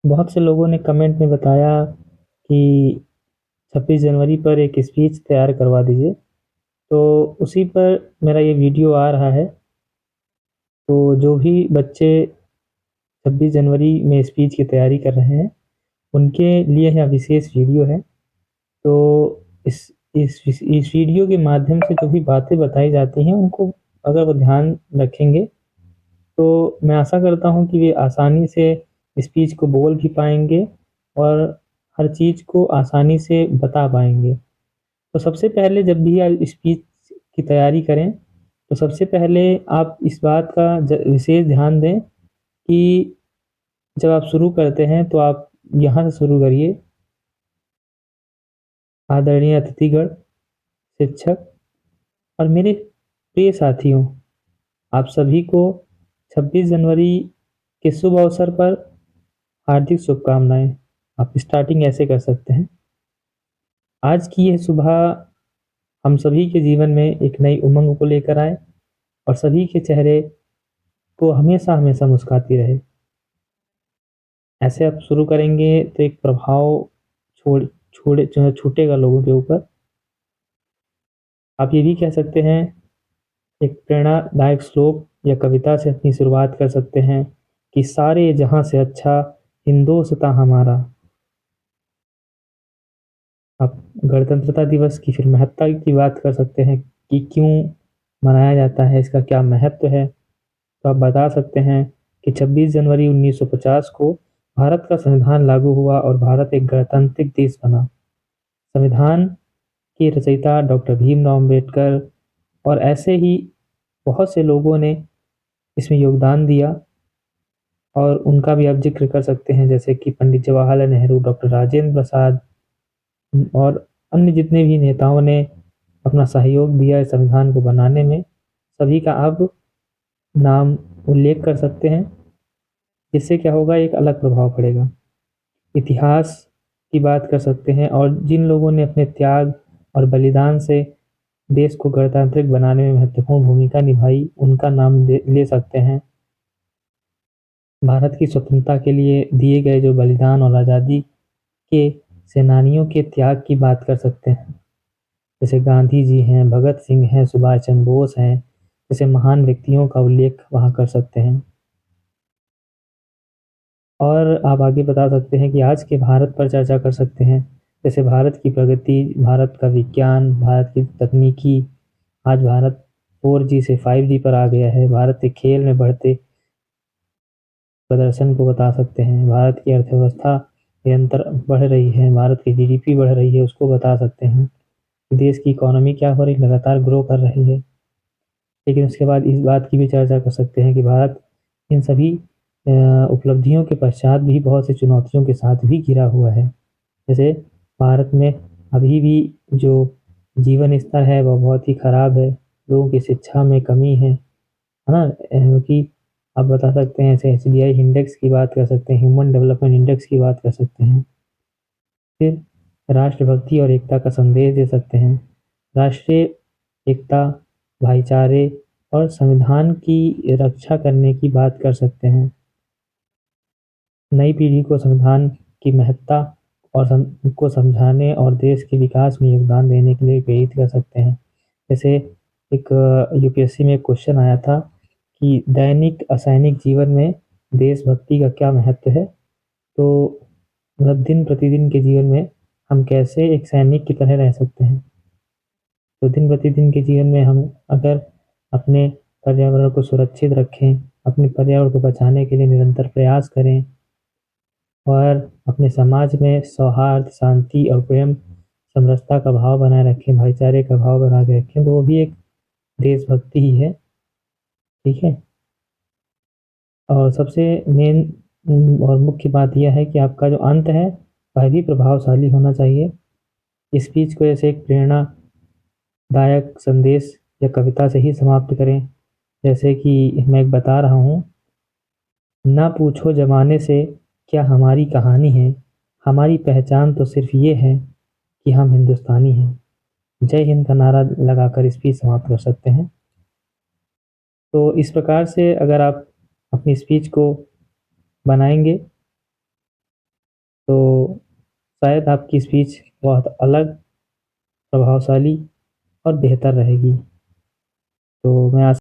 बहुत से लोगों ने कमेंट में बताया कि 26 जनवरी पर एक स्पीच तैयार करवा दीजिए, तो उसी पर मेरा ये वीडियो आ रहा है। तो जो भी बच्चे 26 जनवरी में स्पीच की तैयारी कर रहे हैं, उनके लिए यह विशेष वीडियो है। तो इस इस वीडियो के माध्यम से जो भी बातें बताई जाती हैं, उनको अगर वो ध्यान रखेंगे, तो मैं आशा करता हूँ कि वे आसानी से स्पीच को बोल भी पाएँगे और हर चीज़ को आसानी से बता पाएँगे। तो सबसे पहले जब भी आप स्पीच की तैयारी करें, तो सबसे पहले आप इस बात का विशेष ध्यान दें कि जब आप शुरू करते हैं, तो आप यहाँ से शुरू करिए। आदरणीय अतिथिगण, शिक्षक और मेरे प्रिय साथियों, आप सभी को 26 जनवरी के शुभ अवसर पर हार्दिक शुभकामनाएँ। आप स्टार्टिंग ऐसे कर सकते हैं। आज की यह सुबह हम सभी के जीवन में एक नई उमंग को लेकर आए और सभी के चेहरे को हमेशा-हमेशा मुस्कुराती रहे। ऐसे आप शुरू करेंगे तो एक प्रभाव छोड़ छोड़े जो छूटेगा लोगों के ऊपर। आप ये भी कह सकते हैं, एक प्रेरणादायक श्लोक या कविता से अपनी शुरुआत कर सकते हैं कि सारे जहाँ से अच्छा हिंदोस्तां हमारा। आप गणतंत्रता दिवस की फिर महत्ता की बात कर सकते हैं कि क्यों मनाया जाता है, इसका क्या महत्व है। तो आप बता सकते हैं कि 26 जनवरी 1950 को भारत का संविधान लागू हुआ और भारत एक गणतांत्रिक देश बना। संविधान के रचयिता डॉक्टर भीमराव अम्बेडकर और ऐसे ही बहुत से लोगों ने इसमें योगदान दिया और उनका भी आप ज़िक्र कर सकते हैं, जैसे कि पंडित जवाहरलाल नेहरू, डॉक्टर राजेंद्र प्रसाद और अन्य जितने भी नेताओं ने अपना सहयोग दिया इस संविधान को बनाने में, सभी का आप नाम उल्लेख कर सकते हैं। इससे क्या होगा, एक अलग प्रभाव पड़ेगा। इतिहास की बात कर सकते हैं और जिन लोगों ने अपने त्याग और बलिदान से देश को गणतांत्रिक बनाने में महत्वपूर्ण भूमिका निभाई, उनका नाम ले सकते हैं। भारत की स्वतंत्रता के लिए दिए गए जो बलिदान और आज़ादी के सेनानियों के त्याग की बात कर सकते हैं। जैसे गांधी जी हैं, भगत सिंह हैं, सुभाष चंद्र बोस हैं, जैसे महान व्यक्तियों का उल्लेख वहाँ कर सकते हैं। और आप आगे बता सकते हैं कि आज के भारत पर चर्चा कर सकते हैं, जैसे भारत की प्रगति, भारत का विज्ञान, भारत की तकनीकी। आज भारत 4G से 5G पर आ गया है। भारत के खेल में बढ़ते प्रदर्शन को बता सकते हैं। भारत की अर्थव्यवस्था निरंतर बढ़ रही है, भारत की जीडीपी बढ़ रही है, उसको बता सकते हैं। देश की इकोनॉमी क्या हो रही है, लगातार ग्रो कर रही है। लेकिन उसके बाद इस बात की भी चर्चा कर सकते हैं कि भारत इन सभी उपलब्धियों के पश्चात भी बहुत सी चुनौतियों के साथ भी घिरा हुआ है। जैसे भारत में अभी भी जो जीवन स्तर है वह बहुत ही खराब है, लोगों की शिक्षा में कमी है ना? कि आप बता सकते हैं, ऐसे एचडीआई इंडेक्स की बात कर सकते हैं, ह्यूमन डेवलपमेंट इंडेक्स की बात कर सकते हैं। फिर राष्ट्रभक्ति और एकता का संदेश दे सकते हैं। राष्ट्रीय एकता, भाईचारे और संविधान की रक्षा करने की बात कर सकते हैं। नई पीढ़ी को संविधान की महत्ता और को समझाने और देश के विकास में योगदान देने के लिए प्रेरित कर सकते हैं। जैसे एक यूपीएससी में एक क्वेश्चन आया था कि दैनिक असैनिक जीवन में देशभक्ति का क्या महत्व है? तो मतलब दिन प्रतिदिन के जीवन में हम कैसे एक सैनिक की तरह रह सकते हैं? तो दिन प्रतिदिन के जीवन में हम अगर अपने पर्यावरण को सुरक्षित रखें, अपने पर्यावरण को बचाने के लिए निरंतर प्रयास करें और अपने समाज में सौहार्द, शांति और प्रेम, समरसता का भाव बनाए रखें, भाईचारे का भाव बना के रखें, तो वो भी एक देशभक्ति ही है, ठीक है? और सबसे मेन और मुख्य बात यह है कि आपका जो अंत है, वह भी प्रभावशाली होना चाहिए। स्पीच को ऐसे एक प्रेरणादायक संदेश या कविता से ही समाप्त करें, जैसे कि मैं एक बता रहा हूँ, ना पूछो ज़माने से क्या हमारी कहानी है, हमारी पहचान तो सिर्फ़ ये है कि हम हिंदुस्तानी हैं। जय हिंद का नारा लगाकर स्पीच समाप्त कर सकते हैं। तो इस प्रकार से अगर आप अपनी स्पीच को बनाएँगे तो शायद आपकी स्पीच बहुत अलग, प्रभावशाली और बेहतर रहेगी। तो मैं आशा